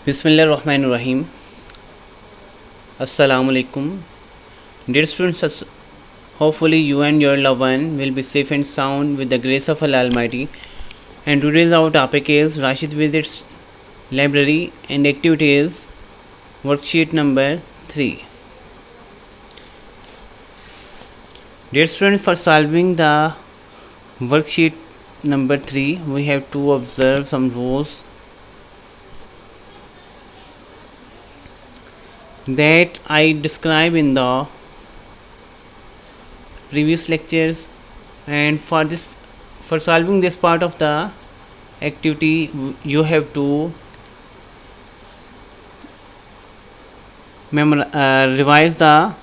Bismillahirrahmanirrahim. Assalamu alaikum. Dear students, hopefully you and your loved one will be safe and sound with the grace of Allah Almighty. And today's our topic is Rashid visits library and activities worksheet number 3. Dear students, for solving the worksheet number 3, we have to observe some rules that I described in the previous lectures, and for solving this part of the activity you have to revise the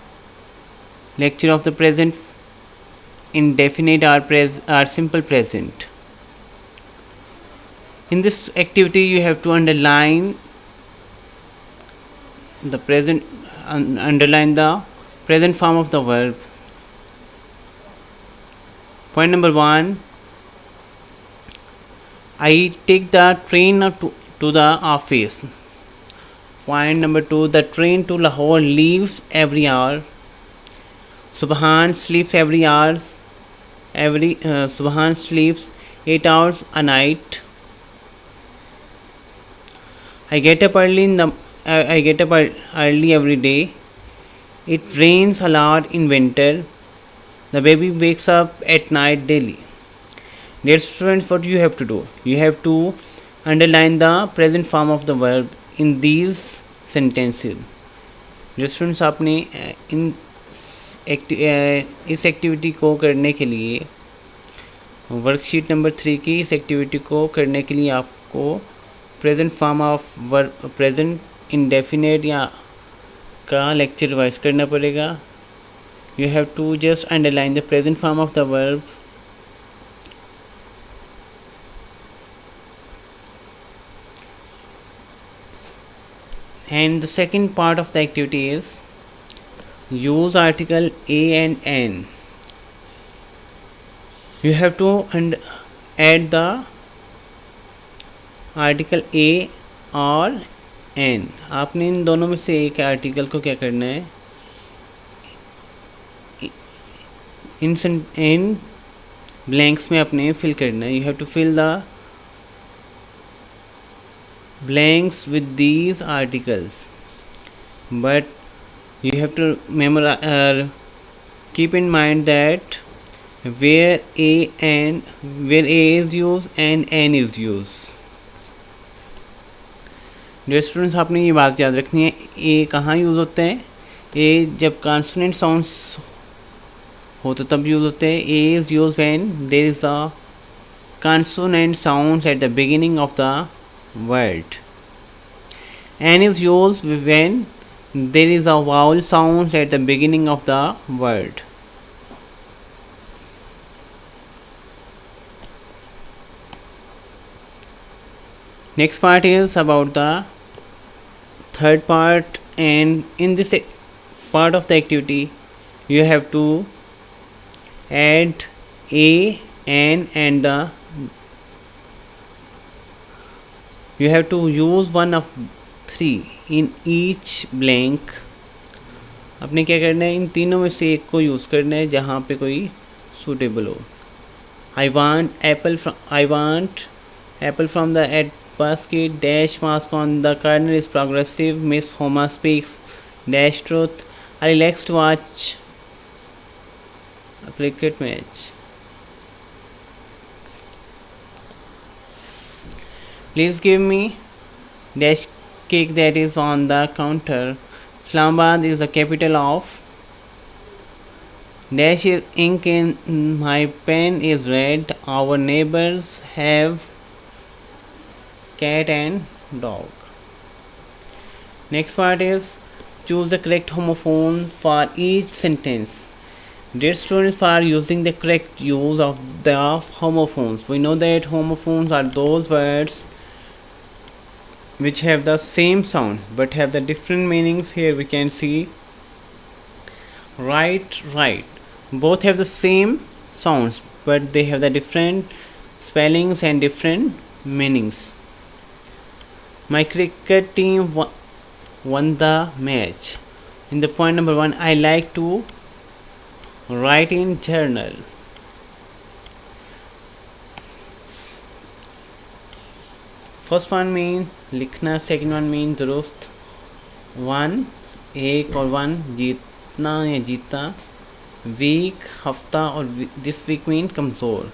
lecture of the present indefinite or simple present. In this activity you have to underline the present form of the verb. Point number 1, I take the train to the office. Point number 2, the train to Lahore leaves every hour. Subhan sleeps every hour. Subhan sleeps 8 hours a night. I get up early every day. It rains a lot in winter. The baby wakes up at night daily. Dear students, what you have to do? You have to underline the present form of the verb in these sentences. Dear students, आपने इस activity को करने के लिए worksheet number 3 की इस activity को करने के लिए आपको present form of verb present indefinite या का लेक्चर रिवाइज करना पड़ेगा. You have to just underline the present form of the verb. And the second part of the activity is use article a and n. You have to add the article a और n. आपने इन दोनों में से एक article को क्या करना है, इन ब्लैंक्स में अपने फिल करना है. You have to fill the blanks with these articles, but you have to keep in mind that where a is used and n is used. Dear students, आपने ये बात याद रखनी है. a कहाँ यूज़ होते हैं? a जब कॉन्सोनेंट साउंड्स हो तो तब यूज़ होते हैं. a is used when there is a consonant sounds at the beginning of the word. N is used when there is a vowel sound at the beginning of the word. Next part is about the third part, and in this part of the activity you have to add a, n and the you have to use one of 3 in each blank. आपने क्या करना है, इन तीनों में से एक को use करना है जहाँ पे कोई सूटेबल हो. I want apple from the at basket. Dash mask on the corner is progressive. Miss Homa speaks dash truth. I relax to watch a cricket match. Please give me dash cake that is on the counter. Islamabad is the capital of dash is ink in my pen is red. Our neighbors have cat and dog. Next part is choose the correct homophone for each sentence. Dear students, for using the correct use of the homophones, we know that homophones are those words which have the same sounds but have the different meanings. Here we can see right. Both have the same sounds but they have the different spellings and different meanings. My cricket team won the match. In the point number 1, I like to write in journal. First one mean लिखना, second one mean दुरुस्त, one एक और one जीतना या जीता, week हफ्ता और this week mean कमज़ोर.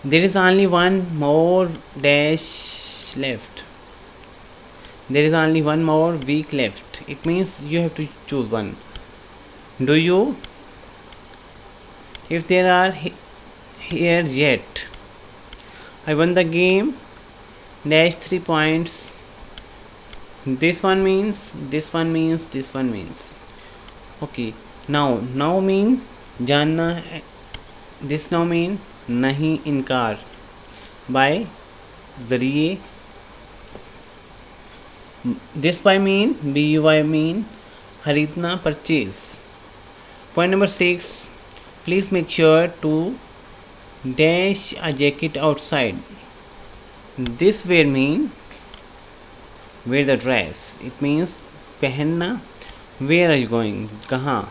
There is only one more dash left. There is only one more week left. It means you have to choose one. Do you? If there are here yet. I won the game. Dash 3 points. This one means, this one means, this one means. Okay. Now mean जानना. This now mean नहीं इनकार. By ज़रिए. This by mean, by mean खरीदना, purchase. Point number 6. Please make sure to dash a jacket outside. This wear mean wear the dress. It means पहनना. Where are you going? कहाँ?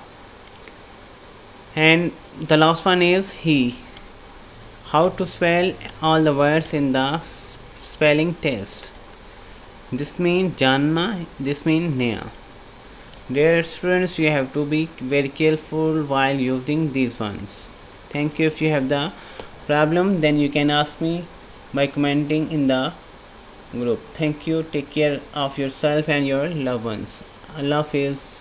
And the last one is he. How to spell all the words in the spelling test. This means जानना. This means नया. Dear students, you have to be very careful while using these ones. Thank you. If you have the problem, then you can ask me by commenting in the group. Thank you. Take care of yourself and your loved ones. Allah Hafiz.